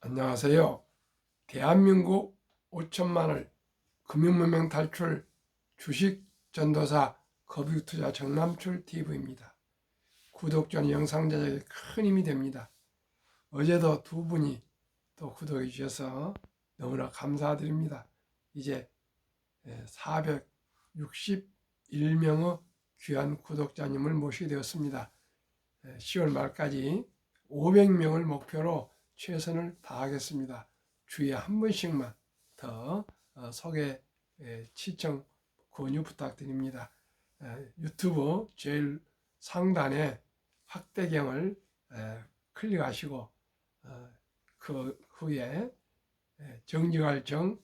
안녕하세요. 대한민국 5천만을 금융문명 탈출 주식 전도사 거북투자 정남출 TV입니다. 구독 전 영상 제작에 큰 힘이 됩니다. 어제도 두 분이 또 구독해 주셔서 너무나 감사드립니다. 이제 461명의 귀한 구독자님을 모시게 되었습니다. 10월 말까지 500명을 목표로 최선을 다하겠습니다. 주에 한 번씩만 더 소개, 시청, 권유 부탁드립니다. 유튜브 제일 상단에 확대경을 클릭하시고 그 후에 정직할 정,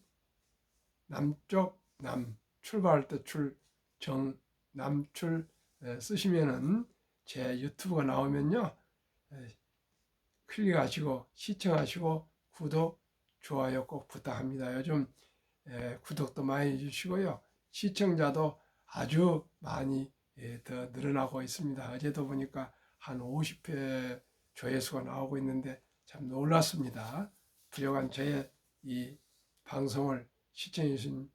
남쪽 남, 출발할 때 출, 정, 남출 쓰시면은 제 유튜브가 나오면요, 클릭하시고 시청하시고 구독, 좋아요 꼭 부탁합니다. 요즘 구독도 많이 해주시고요. 시청자도 아주 많이 더 늘어나고 있습니다. 어제도 보니까 한 50회 조회수가 나오고 있는데 참 놀랐습니다. 부족한 저의 이 방송을 시청해 주신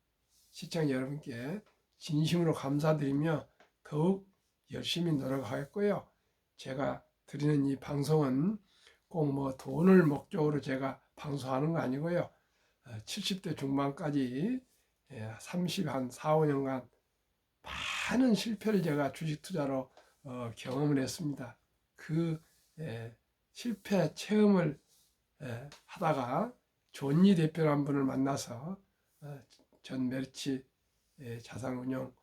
시청자 여러분께 진심으로 감사드리며 더욱 열심히 노력하겠고요. 제가 드리는 이 방송은 꼭 뭐 돈을 목적으로 제가 방송하는 거 아니고요. 70대 중반까지 30한 4, 5년간 많은 실패를 제가 주식 투자로 경험을 했습니다. 그 실패 체험을 하다가 존니 대표라는 분을 만나서 전 메리츠 자산운용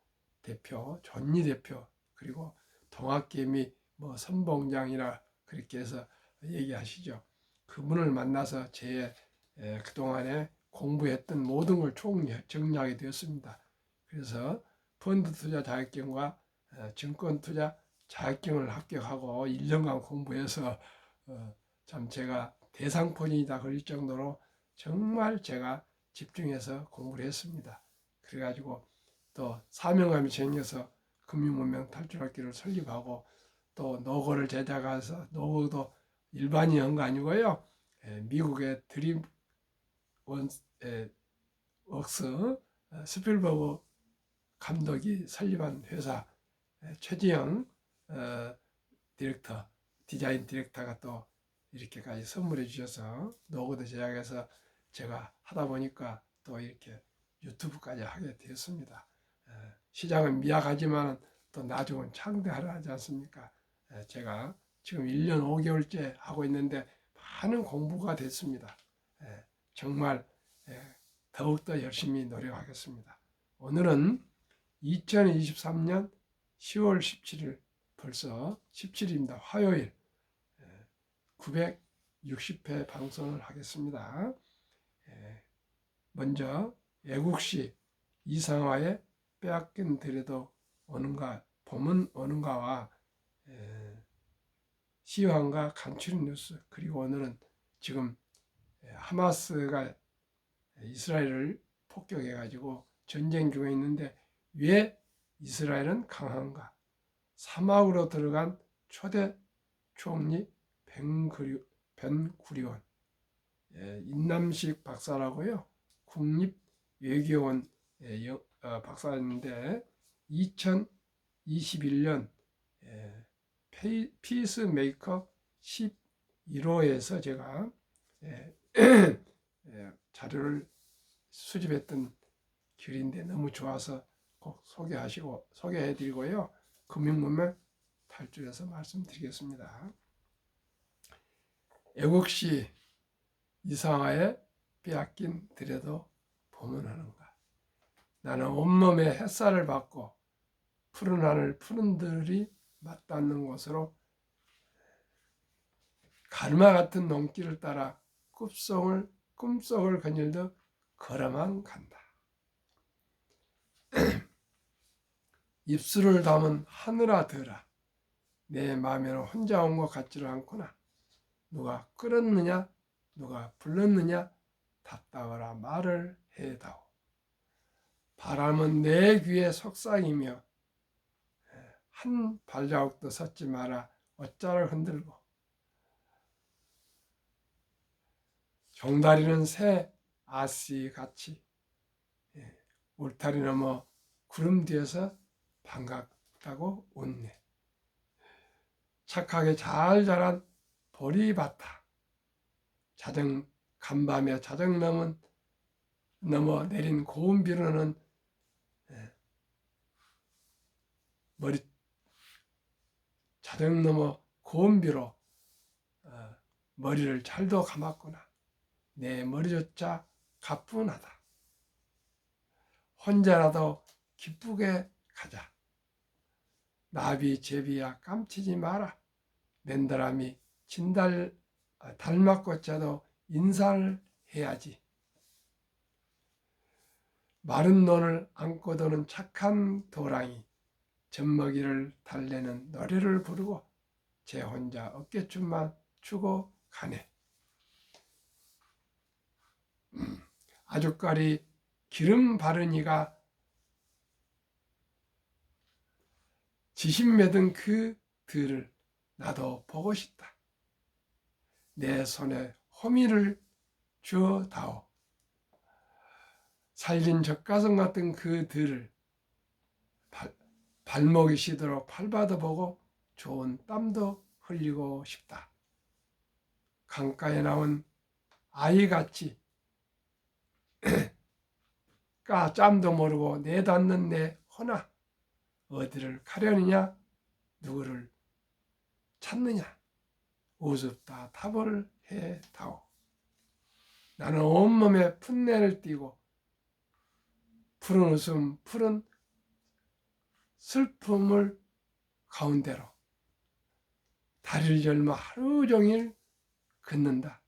대표, 존니 대표, 그리고 동학개미 뭐 선봉장이라 그렇게 해서 얘기하시죠. 그분을 만나서 제 그동안에 공부했던 모든 걸 총정리하게 되었습니다. 그래서 펀드 투자 자격증과 증권 투자 자격증을 합격하고 1년간 공부해서 참 제가 대상포진이다 그럴 정도로 정말 제가 집중해서 공부를 했습니다. 그래가지고 또 사명감이 생겨서 금융문명 탈출학교를 설립하고 또 노고를 제작해서 노고도 일반인 한 거 아니고요. 미국의 드림웍스 스필버그 감독이 설립한 회사 최지영 디렉터, 디자인 디렉터가 또 이렇게까지 선물해 주셔서 노고도 제작해서 제가 하다 보니까 또 이렇게 유튜브까지 하게 되었습니다. 시장은 미약하지만 또 나중은 창대하라 하지 않습니까? 제가 지금 1년 5개월째 하고 있는데 많은 공부가 됐습니다. 정말 더욱더 열심히 노력하겠습니다. 오늘은 2023년 10월 17일 벌써 17일입니다. 화요일 960회 방송을 하겠습니다. 먼저 애국시 이상화의 빼앗긴 들에도 오는가 봄은 오는가와 시황과 간추린 뉴스, 그리고 오늘은 지금 하마스가 이스라엘을 폭격해가지고 전쟁 중에 있는데 왜 이스라엘은 강한가? 사막으로 들어간 초대 총리 벤구리온, 인남식 박사라고요. 국립외교원 박사였는데 2021년 피스메이커 11호에서 제가 자료를 수집했던 글인데 너무 좋아서 꼭 소개해드리고요. 금융문명 탈출해서 말씀드리겠습니다. 애국시 이상화의 빼앗긴 들에도 봄은 오는가. 나는 온몸에 햇살을 받고 푸른 하늘 푸른 들이 맞닿는 곳으로 가르마 같은 농길을 따라 꿈속을 거닐듯 걸어만 간다. 입술을 담은 하늘아 들아, 내 마음에는 혼자 온 것 같지를 않구나. 누가 끌었느냐 누가 불렀느냐 답답하라 말을 해다오. 바람은 내 귀에 속삭이며 한 발자국도 섰지 마라 어짜를 흔들고. 종다리는 새 아씨같이 울타리 넘어 구름 뒤에서 반갑다고 웃네. 착하게 잘 자란 보리밭아. 간밤에 자정 넘어 내린 고운 비로는 자정 넘어 고운 비로 머리를 잘도 감았구나. 내 머리조차 가뿐하다. 혼자라도 기쁘게 가자. 나비 제비야 깜치지 마라. 맨다람이 달맞고자도 인사를 해야지. 마른 논을 안고 도는 착한 도랑이 젖먹이를 달래는 노래를 부르고 제 혼자 어깨춤만 추고 가네. 아주까리 기름 바른 이가 지신 맺은 그 들을 나도 보고 싶다. 내 손에 호미를 주어 다오. 살린 젖가슴 같은 그 들을 발목이 시도록 팔받아 보고 좋은 땀도 흘리고 싶다. 강가에 나온 아이같이 짬도 모르고 내닫는 내 호나 어디를 가려느냐 누구를 찾느냐 우습다 답을 해다오. 나는 온몸에 풋내를 띠고 푸른 웃음 푸른 슬픔을 가운데로 다리를 열며 하루 종일 걷는다.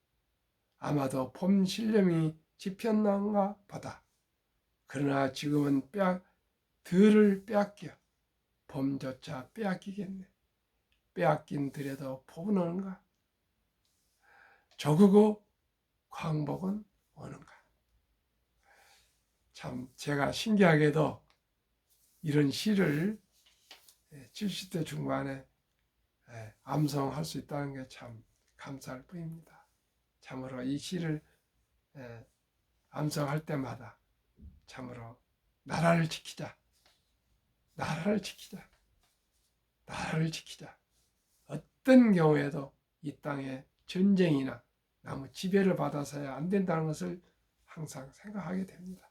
아마도 봄 신령이 지폈는가 보다. 그러나 지금은 들을 빼앗겨 봄조차 빼앗기겠네. 빼앗긴 들에도 복은 오는가? 조그고 광복은 오는가? 참 제가 신기하게도 이런 시를 70대 중반에 암송할 수 있다는 게 참 감사할 뿐입니다. 참으로 이 시를 암송할 때마다 참으로 나라를 지키자, 나라를 지키자, 나라를 지키자. 어떤 경우에도 이 땅에 전쟁이나 나무 지배를 받아서야 안 된다는 것을 항상 생각하게 됩니다.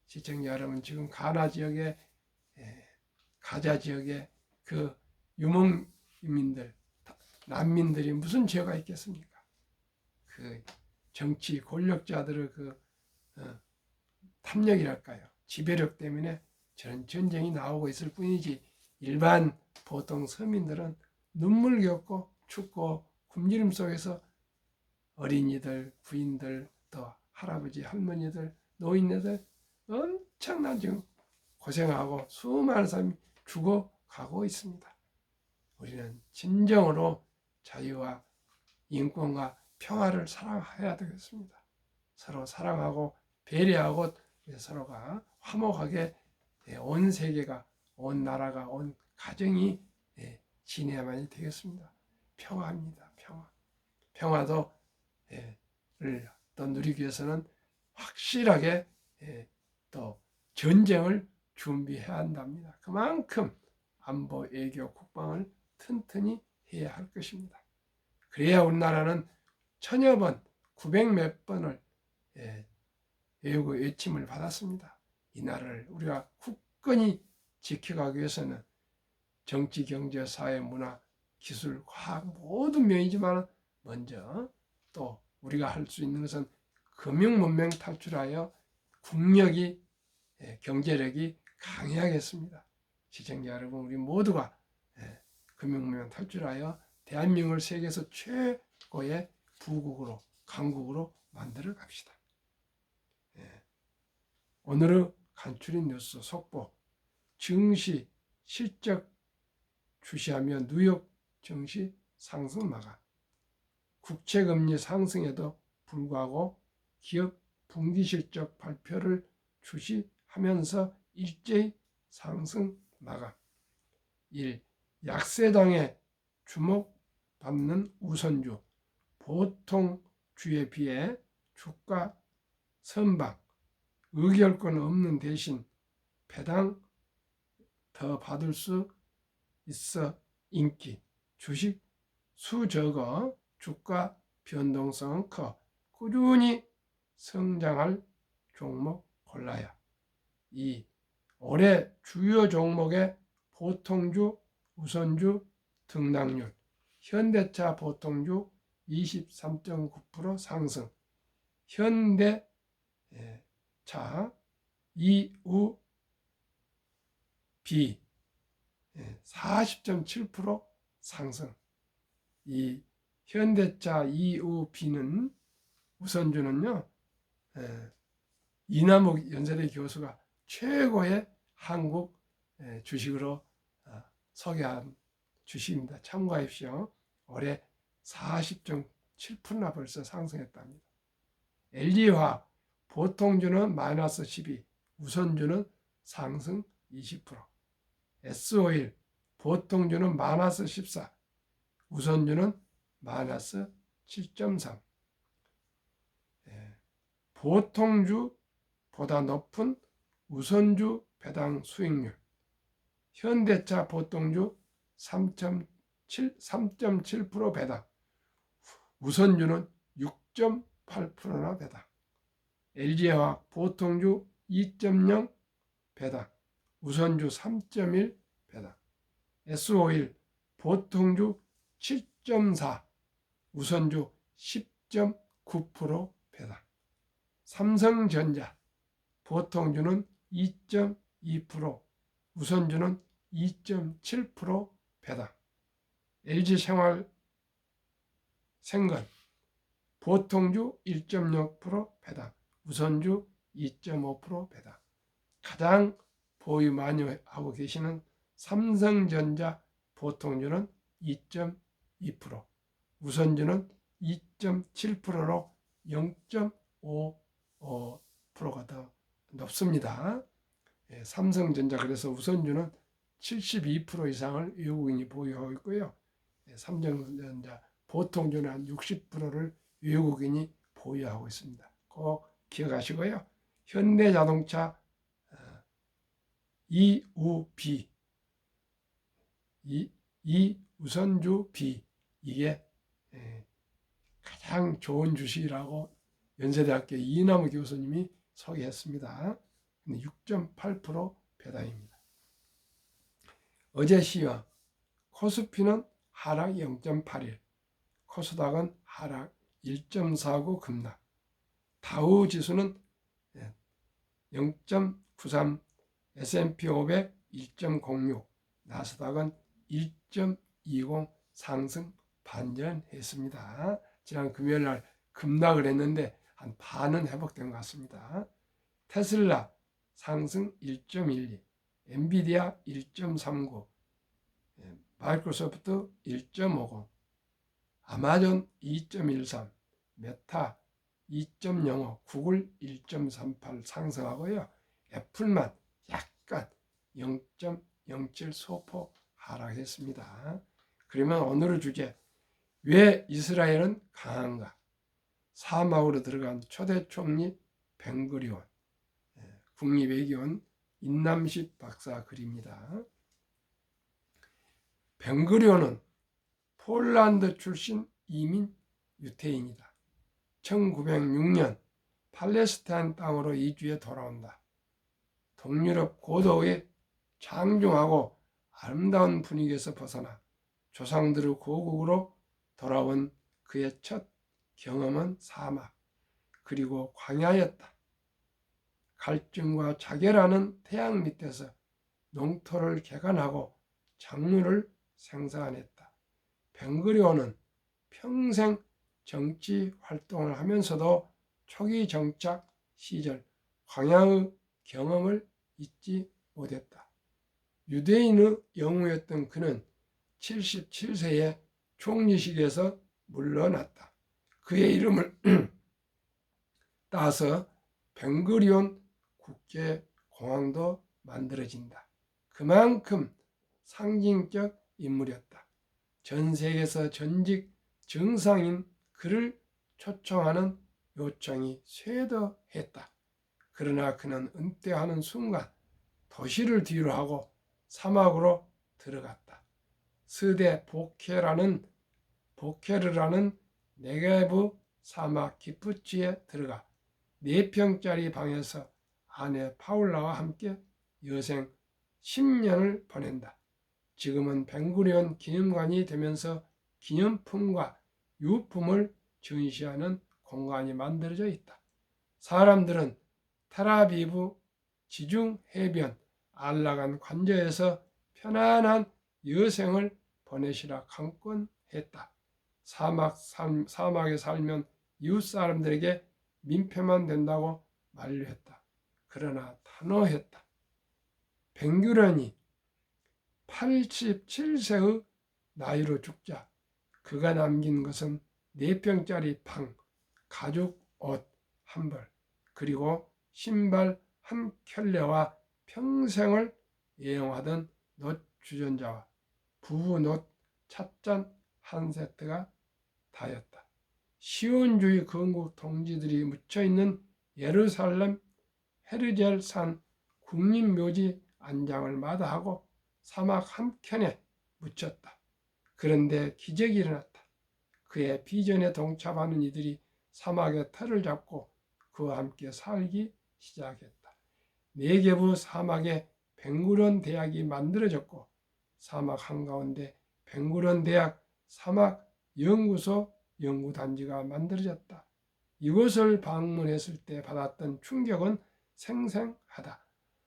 시청자 여러분, 지금 가나 지역에 가자 지역에 그 유목민들, 난민들이 무슨 죄가 있겠습니까? 그 정치 권력자들의 그 탐욕이랄까요? 지배력 때문에 저런 전쟁이 나오고 있을 뿐이지 일반 보통 서민들은 눈물겹고 춥고 굶주림 속에서 어린이들, 부인들, 또 할아버지, 할머니들, 노인네들 엄청난 지금 고생하고 수많은 사람이 죽어가고 있습니다. 우리는 진정으로 자유와 인권과 평화를 사랑해야 되겠습니다. 서로 사랑하고 배려하고 서로가 화목하게 온 세계가, 온 나라가, 온 가정이 지내야만이 되겠습니다. 평화입니다. 평화도 또 누리기 위해서는 확실하게 또 전쟁을 준비해야 한답니다. 그만큼 안보, 외교, 국방을 튼튼히 해야 할 것입니다. 그래야 우리나라는 천여 번, 900몇 번을 외침을 받았습니다. 이 나라를 우리가 굳건히 지켜가기 위해서는 정치, 경제, 사회, 문화, 기술, 과학 모든 면이지만 먼저 또 우리가 할 수 있는 것은 금융문명 탈출하여 국력이, 경제력이 강해야겠습니다. 시청자 여러분, 우리 모두가 금융문명 탈출하여 대한민국을 세계에서 최고의 부국으로, 강국으로 만들어 갑시다. 오늘의 간추린 뉴스 속보, 증시 실적 주시하며 뉴욕 증시 상승 마감. 국채금리 상승에도 불구하고 기업 분기 실적 발표를 주시하면서 일제히 상승 마감. 1. 약세당에 주목받는 우선주, 보통 주에 비해 주가 선박 의결권 없는 대신 배당 더 받을 수 있어 인기. 주식 수 적어 주가 변동성은 커 꾸준히 성장할 종목 골라야. 2. 올해 주요 종목의 보통주, 우선주 등락률. 현대차 보통주 23.9% 상승. 현대차 EUB 40.7% 상승. 이 현대차 EUB는 우선주는요, 이남욱 연세대 교수가 최고의 한국 주식으로 소개한 주식입니다. 참고하십시오. 올해 40.7%나 벌써 상승했답니다. LG화학 보통주는 마이너스 12, 우선주는 상승 20%. S-오일 보통주는 마이너스 14, 우선주는 마이너스 7.3. 보통주보다 높은 우선주 배당 수익률. 현대차 보통주 3.7% 배당, 우선주는 6.8%나 배당. LG화학 보통주 2.0 배당, 우선주 3.1 배당. S-오일 보통주 7.4, 우선주 10.9% 배당. 삼성전자 보통주는 2.2%, 우선주는 2.7% 배당. LG생활 생건 보통주 1.0% 배당, 우선주 2.5% 배당. 가장 보유 많이 하고 계시는 삼성전자 보통주는 2.2%, 우선주는 2.7%로 0.5%가 더 높습니다. 삼성전자 그래서 우선주는 72% 이상을 외국인이 보유하고 있고요. 삼성전자 보통주는 한 60%를 외국인이 보유하고 있습니다. 꼭 기억하시고요. 현대자동차 EUB, 이 우선주 B, 이게 가장 좋은 주식이라고 연세대학교 이남우 교수님이 소개했습니다. 6.8% 배당입니다. 어제 시황 코스피는 하락 0.81, 코스닥은 하락 1.49 급락, 다우 지수는 0.93, S&P 500 1.06, 나스닥은 1.20 상승 반전했습니다. 지난 금요일 날 급락을 했는데 한 반은 회복된 것 같습니다. 테슬라 상승 1.12, 엔비디아 1.39, 마이크로소프트 1.50, 아마존 2.13, 메타 2.05, 구글 1.38 상승하고요. 애플만 약간 0.07 소폭 하락했습니다. 그러면 오늘의 주제, 왜 이스라엘은 강한가? 사막으로 들어간 초대 총리 벤구리온, 국립외교원 인남식 박사 글입니다. 벤구리온은 폴란드 출신 이민 유태인이다. 1906년 팔레스타인 땅으로 이주해 돌아온다. 동유럽 고도의 장중하고 아름다운 분위기에서 벗어나 조상들의 고국으로 돌아온 그의 첫 경험은 사막 그리고 광야였다. 갈증과 자결하는 태양 밑에서 농토를 개간하고 작물을 생산했다. 벤구리온은 평생 정치 활동을 하면서도 초기 정착 시절 광야의 경험을 잊지 못했다. 유대인의 영웅이었던 그는 77세에 총리직에서 물러났다. 그의 이름을 따서 벤구리온 국제공항도 만들어진다. 그만큼 상징적 인물이었다. 전 세계에서 전직 정상인 그를 초청하는 요청이 쇄도했다. 그러나 그는 은퇴하는 순간 도시를 뒤로 하고 사막으로 들어갔다. 스데 보케르라는 네게브 사막 기프지에 들어가 4평짜리 방에서 아내 파울라와 함께 여생 10년을 보낸다. 지금은 벵구리온 기념관이 되면서 기념품과 유품을 전시하는 공간이 만들어져 있다. 사람들은 텔아비브 지중 해변 알라간 관저에서 편안한 여생을 보내시라 강권했다. 사막에 살면 이웃 사람들에게 민폐만 된다고 만류했다. 그러나 단호했다. 벵구련이 87세의 나이로 죽자 그가 남긴 것은 4평짜리 방, 가죽 옷 한 벌, 그리고 신발 한 켤레와 평생을 애용하던 놋 주전자와 부부 놋 찻잔 한 세트가 다였다. 시온주의 건국 동지들이 묻혀있는 예루살렘 헤르젤산 국립묘지 안장을 마다하고 사막 한켠에 묻혔다. 그런데 기적이 일어났다. 그의 비전에 동참하는 이들이 사막의 털을 잡고 그와 함께 살기 시작했다. 네게브 사막에 벵구리온 대학이 만들어졌고 사막 한가운데 벵구리온 대학 사막 연구소 연구단지가 만들어졌다. 이곳을 방문했을 때 받았던 충격은 생생하다.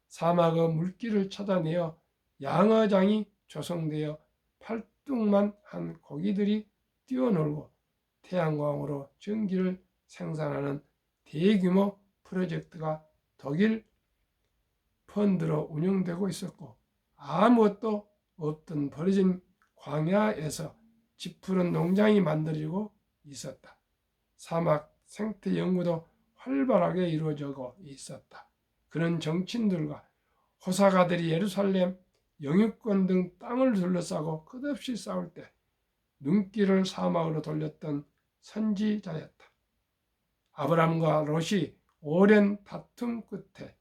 사막의 물길을 찾아내어 양어장이 조성되어 팔뚝만 한 고기들이 뛰어놀고 태양광으로 전기를 생산하는 대규모 프로젝트가 독일 펀드로 운영되고 있었고 아무것도 없던 버려진 광야에서 짚푸른 농장이 만들어지고 있었다. 사막 생태 연구도 활발하게 이루어지고 있었다. 그런 정치인들과 호사가들이 예루살렘 영유권 등 땅을 둘러싸고 끝없이 싸울 때 눈길을 사막으로 돌렸던 선지자였다. 아브람과 롯이 오랜 다툼 끝에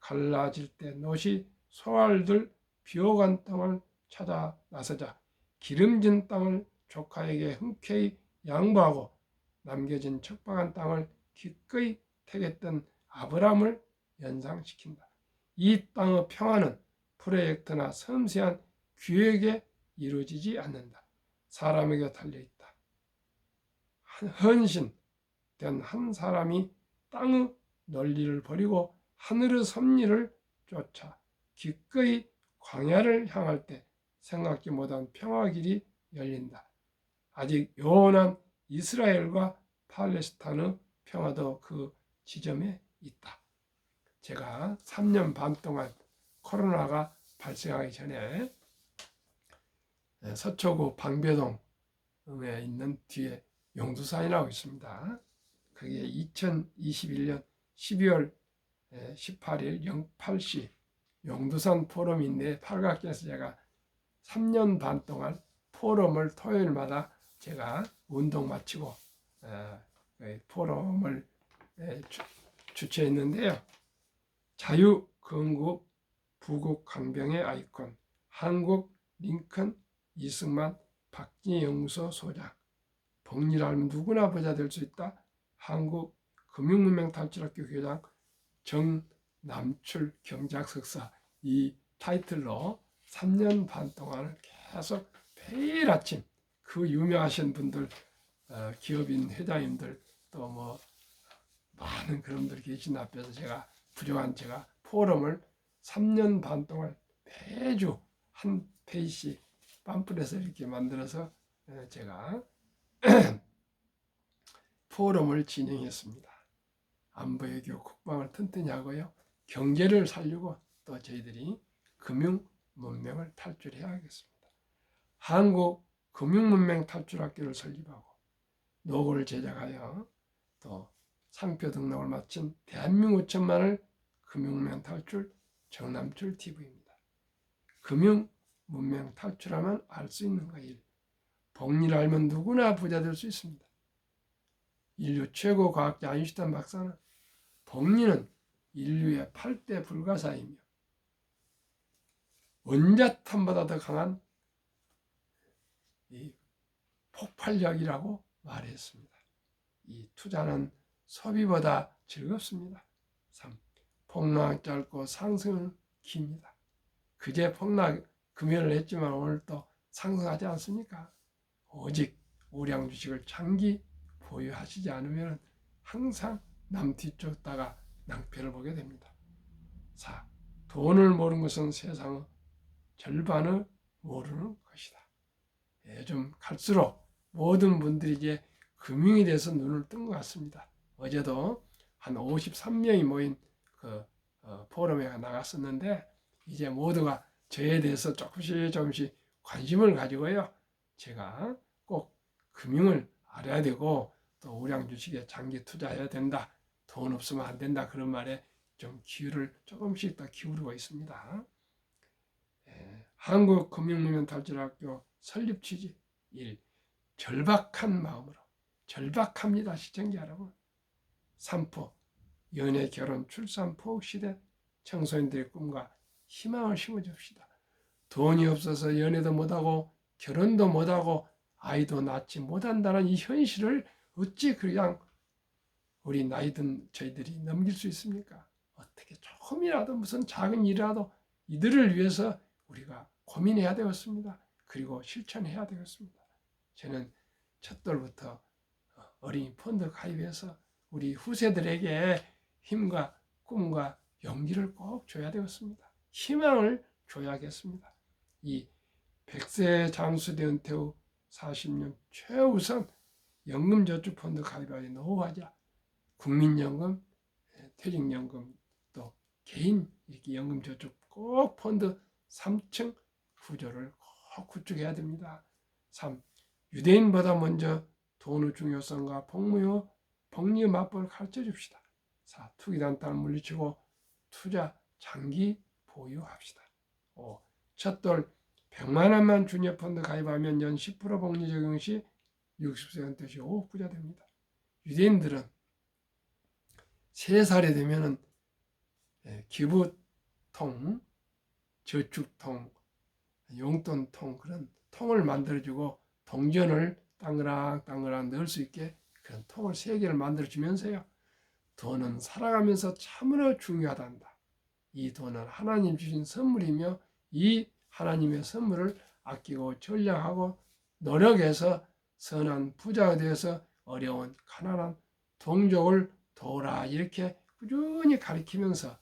갈라질 때 롯이 소알들 비옥한 땅을 찾아 나서자 기름진 땅을 조카에게 흔쾌히 양보하고 남겨진 척박한 땅을 기꺼이 택했던 아브람을 연상시킨다. 이 땅의 평화는 프로젝트나 섬세한 기획에 이루어지지 않는다. 사람에게 달려있다. 헌신된 한 사람이 땅의 논리를 버리고 하늘의 섭리를 쫓아 기꺼이 광야를 향할 때 생각지 못한 평화 길이 열린다. 아직 요원한 이스라엘과 팔레스타인의 평화도 그 지점에 있다. 제가 3년 반 동안 코로나가 발생하기 전에 서초구 방배동에 있는 뒤에 용두산이라고 있습니다. 그게 2021년 12월 18일 08시 용두산 포럼인데 팔각에서 제가 3년 반 동안 포럼을 토요일마다 제가 운동 마치고 포럼을 주최했는데요. 자유, 건국, 부국 강병의 아이콘, 한국 링컨 이승만 박진희 연구소 소장, 복리라면 누구나 부자 될 수 있다. 한국 금융문명 탈출학교 교장 정남출 경제학 석사, 이 타이틀로 3년 반 동안을 계속 매일 아침 그 유명하신 분들, 기업인 회장님들 또 뭐 많은 그런 분들 계신 앞에서 제가 부족한 제가 포럼을 3년 반 동안 매주 한 페이지씩 팜플렛을 이렇게 만들어서 제가 포럼을 진행했습니다. 안보, 외교, 국방을 튼튼히 하고요. 경제를 살리고 또 저희들이 금융 문명을 탈출해야겠습니다. 한국 금융문명 탈출학교를 설립하고 로고를 제작하여 또 상표 등록을 마친 대한민국 5천만을 금융문명 탈출 정남출 TV입니다. 금융 문명 탈출하면 알 수 있는 거 1. 복리를 알면 누구나 부자 될 수 있습니다. 인류 최고 과학자 아인슈타인 박사는 복리는 인류의 8대 불가사이며 원자탄보다 더 강한 이 폭발력이라고 말했습니다. 이 투자는 소비보다 즐겁습니다. 3. 폭락 짧고 상승은 깁니다. 그제 폭락 금연을 했지만 오늘 또 상승하지 않습니까? 오직 우량 주식을 장기 보유하시지 않으면 항상 남 뒤쫓다가 낭패를 보게 됩니다. 4. 돈을 모르는 것은 세상의 절반을 모르는 것이다. 요즘 갈수록 모든 분들이 이제 금융에 대해서 눈을 뜬 것 같습니다. 어제도 한 53명이 모인 그 포럼에 나갔었는데 이제 모두가 저에 대해서 조금씩 관심을 가지고요. 제가 꼭 금융을 알아야 되고 또 우량 주식에 장기 투자해야 된다. 돈 없으면 안 된다. 그런 말에 좀 기회를 조금씩 더 기울이고 있습니다. 한국금융문명탈출학교 설립 취지 1. 절박한 마음으로 절박합니다. 시청자 여러분. 3포 연애, 결혼, 출산, 포국 시대 청소년들의 꿈과 희망을 심어줍시다. 돈이 없어서 연애도 못하고 결혼도 못하고 아이도 낳지 못한다는 이 현실을 어찌 그냥 우리 나이든 저희들이 넘길 수 있습니까? 어떻게 조금이라도 무슨 작은 일이라도 이들을 위해서 우리가 고민해야 되겠습니다. 그리고 실천해야 되겠습니다. 저는 첫돌부터 어린이 펀드 가입해서 우리 후세들에게 힘과 꿈과 용기를 꼭 줘야 되겠습니다. 희망을 줘야겠습니다. 이 100세 장수대 은퇴 후 40년 최우선 연금저축펀드 가입하여 노후화자, 국민연금, 퇴직연금, 또 개인 이렇게 연금저축 꼭 펀드 3층 구조를 꼭 구축해야 됩니다. 3. 유대인보다 먼저 돈의 중요성과 복리의 맞벌을 가르쳐 줍시다. 4. 투기단단을 물리치고 투자 장기 보유합시다. 5. 첫돌 100만 원만 주녀펀드 가입하면 연 10% 복리 적용 시 60세 은퇴 시 5억 부자 됩니다. 유대인들은 3살이 되면은 기부통, 저축통, 용돈통 그런 통을 만들어주고 동전을 땅그랑 넣을 수 있게 그런 통을 3개를 만들어주면서요. 돈은 살아가면서 참으로 중요하단다. 이 돈은 하나님 주신 선물이며 이 하나님의 선물을 아끼고 전략하고 노력해서 선한 부자가 되어서 어려운 가난한 동족을 도우라 이렇게 꾸준히 가르치면서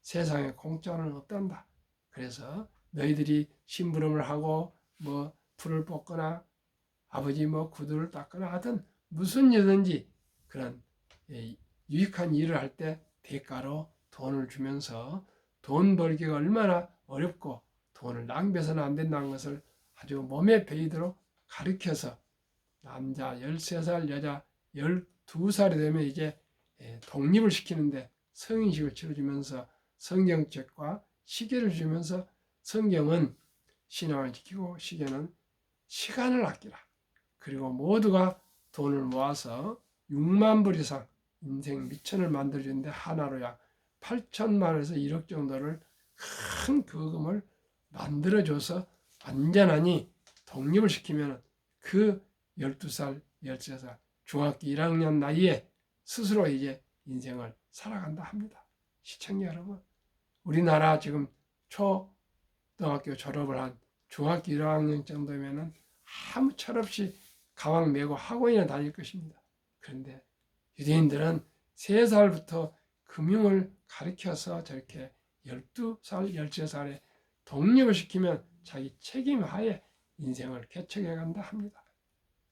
세상에 공짜는 없단다. 그래서 너희들이 심부름을 하고 뭐 풀을 뽑거나 아버지 뭐 구두를 닦거나 하든 무슨 일든지 그런 유익한 일을 할 때 대가로 돈을 주면서 돈 벌기가 얼마나 어렵고 돈을 낭비해서는 안 된다는 것을 아주 몸에 배이도록 가르쳐서 남자 13살, 여자 12살이 되면 이제 독립을 시키는데 성인식을 치러주면서 성경책과 시계를 주면서 성경은 신앙을 지키고 시계는 시간을 아끼라. 그리고 모두가 돈을 모아서 6만 불 이상 인생 미천을 만들어주는데 하나로 약 8천만 원에서 1억 정도를 큰 거금을 만들어줘서 완전하니 독립을 시키면 그 12살, 13살 중학교 1학년 나이에 스스로 이제 인생을 살아간다 합니다. 시청자 여러분, 우리나라 지금 초등학교 졸업을 한 중학교 1학년 정도면은 아무 철없이 가방 메고 학원이나 다닐 것입니다. 그런데 유대인들은 3살부터 금융을 가르쳐서 저렇게 12살, 13살에 독립을 시키면 자기 책임하에 인생을 개척해 간다 합니다.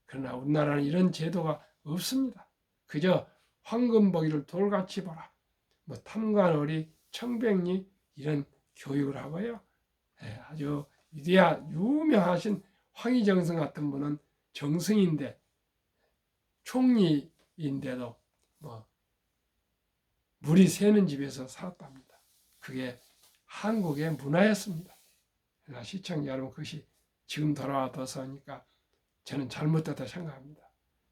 그러나 우리나라는 이런 제도가 없습니다. 그저 황금보기를 돌같이 보라. 뭐 탐관오리, 청백리 이런 교육을 하고요. 아주 유명하신 황희정성 같은 분은 정승인데 총리인데도 뭐 물이 새는 집에서 살았답니다. 그게 한국의 문화였습니다. 그러나 시청자 여러분, 그것이 지금 돌아와서니까 저는 잘못됐다 생각합니다.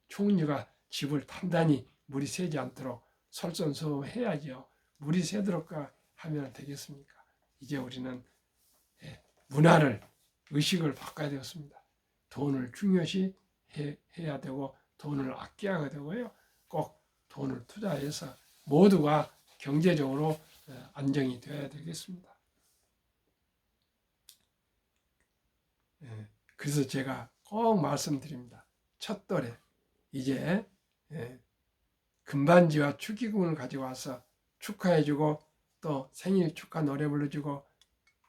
총리가 집을 단단히 물이 새지 않도록 솔선수범해야죠. 물이 새도록 하면 되겠습니까? 이제 우리는 문화를, 의식을 바꿔야 되었습니다. 돈을 중요시 해야 되고 돈을 아껴야 되고요. 꼭 돈을 투자해서 모두가 경제적으로 안정이 되어야 되겠습니다. 그래서 제가 꼭 말씀드립니다. 첫돌에 이제 금반지와 축의금을 가지고 와서 축하해주고 또 생일 축하 노래 불러주고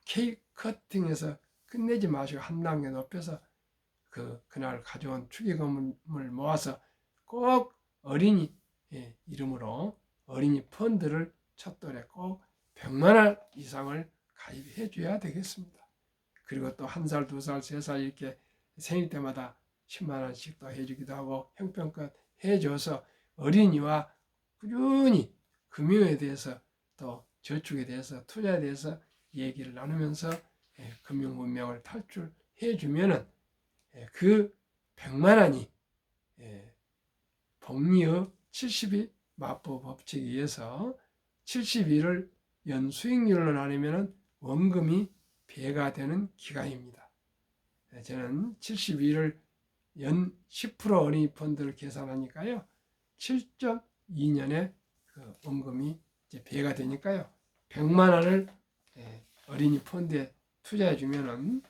케이크 커팅해서 끝내지 마시고 한 단계 높여서 그날 가져온 축의금을 모아서 꼭 어린이 이름으로 어린이 펀드를 첫돌에 꼭 100만 원 이상을 가입해 줘야 되겠습니다. 그리고 또 1살, 2살, 3살 이렇게 생일 때마다 10만 원씩 또 해주기도 하고 형편껏 해줘서 어린이와 꾸준히 금융에 대해서 또 저축에 대해서 투자에 대해서 얘기를 나누면서 금융 문명을 탈출해 주면은 그 100만 원이 복리의 70이 맞보 법칙에 의해서 70일을 연수익률로 나누면 원금이 배가 되는 기간입니다. 저는 72를 연 10% 어린이 펀드를 계산하니까요. 7.2년에 그 원금이 이제 배가 되니까요. 100만 원을 어린이 펀드에 투자해 주면은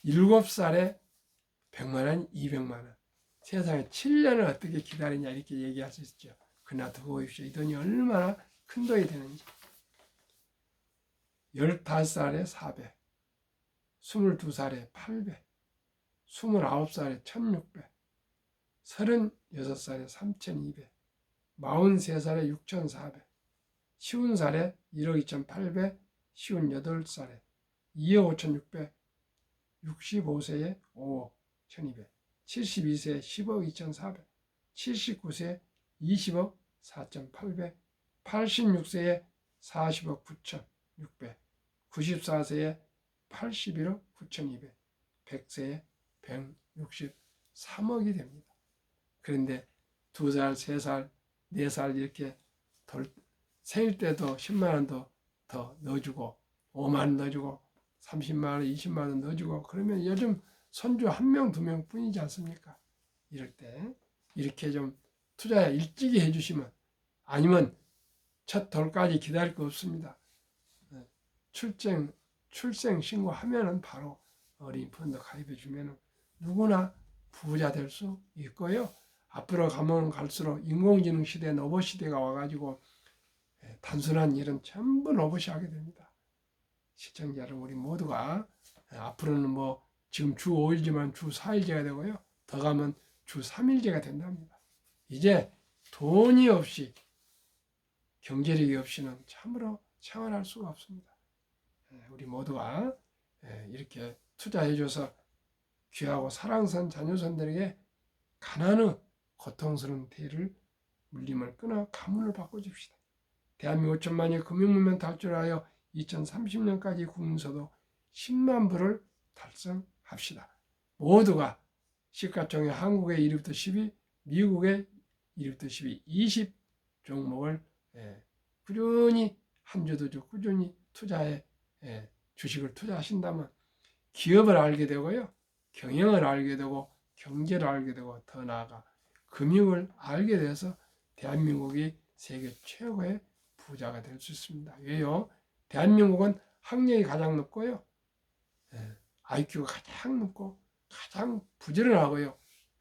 7살에 100만 원, 200만 원. 세상에 7년을 어떻게 기다리냐 이렇게 얘기할 수 있죠. 그러나 두고 보십시오. 이 돈이 얼마나 큰 돈이 되는지. 15살에 400, 22살에 800, 29살에 1600, 36살에 3200, 43살에 6400, 50살에 1억 2800, 58살에 2억 5600, 65세에 5억 1200, 72세에 10억 2400, 79세에 20억 4800, 86세에 40억 9600, 94세에 81억 9200, 100세에 163억이 됩니다. 그런데 2살, 3살, 4살 이렇게 생일 때도 10만 원도 더 넣어주고 5만 원 넣어주고 30만 원, 20만 원 넣어주고 그러면 요즘 손주 1명, 2명 뿐이지 않습니까? 이럴 때 이렇게 좀 투자 일찍이 해주시면 아니면 첫 돌까지 기다릴 거 없습니다. 출생 신고하면은 바로 어린이 펀드 가입해 주면은 누구나 부자 될 수 있고요. 앞으로 가면 갈수록 인공지능 시대, 로봇 시대가 와가지고 단순한 일은 전부 로봇이 하게 됩니다. 시청자 여러분, 우리 모두가 앞으로는 뭐 지금 주 5일지만 주 4일제가 되고요. 더 가면 주 3일제가 된답니다. 이제 돈이 없이 경제력이 없이는 참으로 생활할 수가 없습니다. 우리 모두가 이렇게 투자해줘서 귀하고 사랑스러운 자녀손들에게 가난의 고통스러운 대를 물림을 끊어 가문을 바꿔줍시다. 대한민국 5천만의 금융문명 탈출하여 2030년까지 국민소득 10만 불을 달성합시다. 모두가 시가총액 한국의 1위부터 10위, 미국의 1위부터 10위, 20 종목을 꾸준히 한 주도 주 꾸준히 투자해 주식을 투자하신다면 기업을 알게 되고요. 경영을 알게 되고 경제를 알게 되고 더 나아가 금융을 알게 돼서 대한민국이 세계 최고의 부자가 될 수 있습니다. 왜요? 대한민국은 학력이 가장 높고요. IQ가 가장 높고 가장 부지런하고요.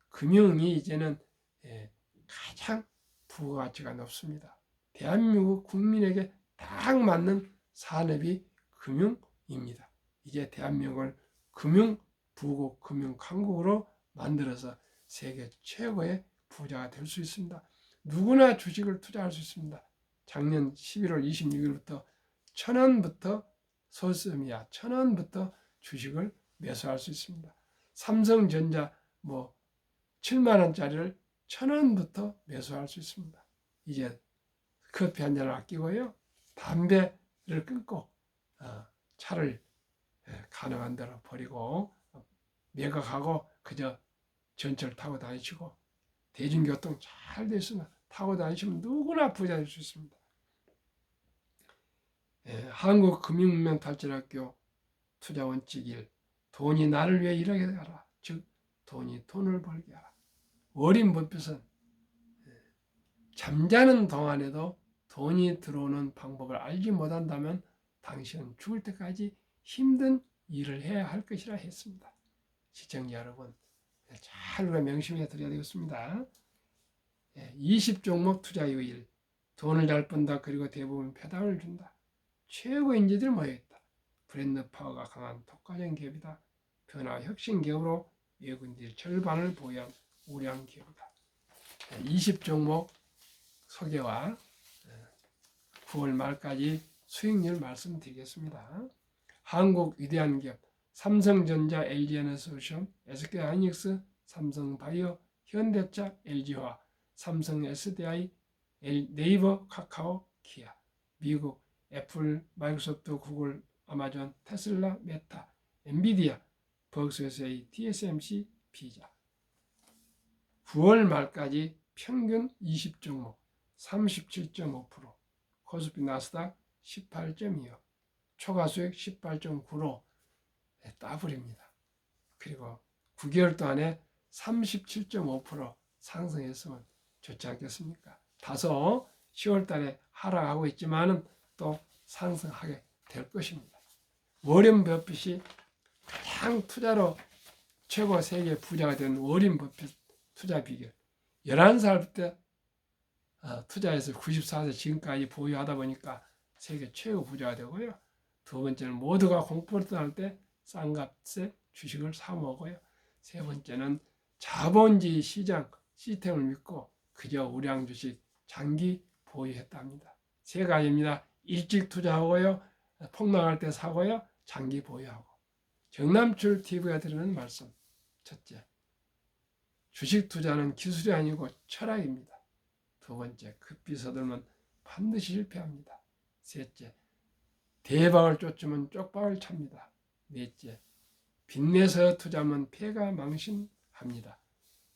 금융이 이제는 가장 부가가치가 높습니다. 대한민국 국민에게 딱 맞는 산업이 금융입니다. 이제 대한민국을 금융부국, 금융강국으로 만들어서 세계 최고의 부자가 될 수 있습니다. 누구나 주식을 투자할 수 있습니다. 작년 11월 26일부터 1,000원부터 소스미야 1,000원부터 주식을 매수할 수 있습니다. 삼성전자 7만 원짜리를 1,000원부터 매수할 수 있습니다. 이제 커피 한 잔을 아끼고요. 담배를 끊고 차를 가능한 대로 버리고 매각하고 그저 전철 타고 다니시고 대중교통 잘 돼 있으면 타고 다니시면 누구나 부자 될 수 있습니다. 한국금융문명탈출학교 투자원칙 1. 돈이 나를 위해 일하게 하라. 즉 돈이 돈을 벌게 하라. 워린 버핏은 잠자는 동안에도 돈이 들어오는 방법을 알지 못한다면 당신은 죽을 때까지 힘든 일을 해야 할 것이라 했습니다. 시청자 여러분, 잘 우리가 명심해 드려야 되겠습니다. 20종목 투자 요일. 돈을 잘 번다. 그리고 대부분 배당을 준다. 최고 인재들이 모여있다. 브랜드 파워가 강한 독과적 기업이다. 변화 혁신 기업으로 외국인들 절반을 보유한 우량 기업이다. 20종목 소개와 9월 말까지 수익률 말씀드리겠습니다. 한국 위대한 기업 삼성전자, LG에너솔루션, SK하이닉스, 삼성바이오, 현대차, LG화학, 삼성 SDI, 네이버, 카카오, 기아, 미국 애플, 마이크로소프트, 구글, 아마존, 테슬라, 메타, 엔비디아, 버크셔, TSMC, 피자. 9월 말까지 평균 20종목 37.5%, 코스피 나스닥 18.25, 초과수익 18.9로 더블입니다. 그리고 9개월 동안에 37.5% 상승했으면 좋지 않겠습니까? 다소 10월 달에 하락하고 있지만은 또 상승하게 될 것입니다. 워렌 버핏이 가장 투자로 최고 세계 부자가 된 워렌 버핏 투자 비결. 11살 때 투자해서 94세 지금까지 보유하다 보니까 세계 최고 부자가 되고요. 두 번째는 모두가 공포를 떠날 때 싼 값에 주식을 사 먹어요. 세 번째는 자본주의 시장 시스템을 믿고 그저 우량 주식 장기 보유했답니다. 세 가지입니다. 일찍 투자하고요. 폭락할 때 사고요. 장기 보유하고. 정남출 TV가 드리는 말씀. 첫째, 주식 투자는 기술이 아니고 철학입니다. 두 번째, 급히 서들면 반드시 실패합니다. 셋째, 대박을 쫓으면 쪽박을 찹니다. 넷째, 빚내서 투자하면 폐가 망신합니다.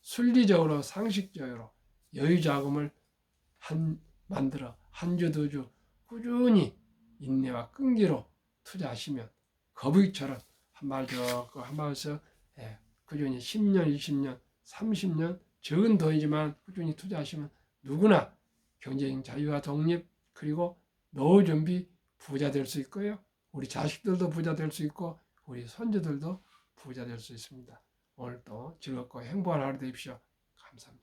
순리적으로 상식적으로 여유 자금을 만들어 한 주 두 주 꾸준히 인내와 끈기로 투자하시면 거북이처럼 한 발 더 한 발씩 꾸준히 10년, 20년, 30년 적은 돈이지만 꾸준히 투자하시면 누구나 경제적인 자유와 독립 그리고 노후 준비 부자 될 수 있고요. 우리 자식들도 부자 될 수 있고 우리 손주들도 부자 될 수 있습니다. 오늘도 즐겁고 행복한 하루 되십시오. 감사합니다.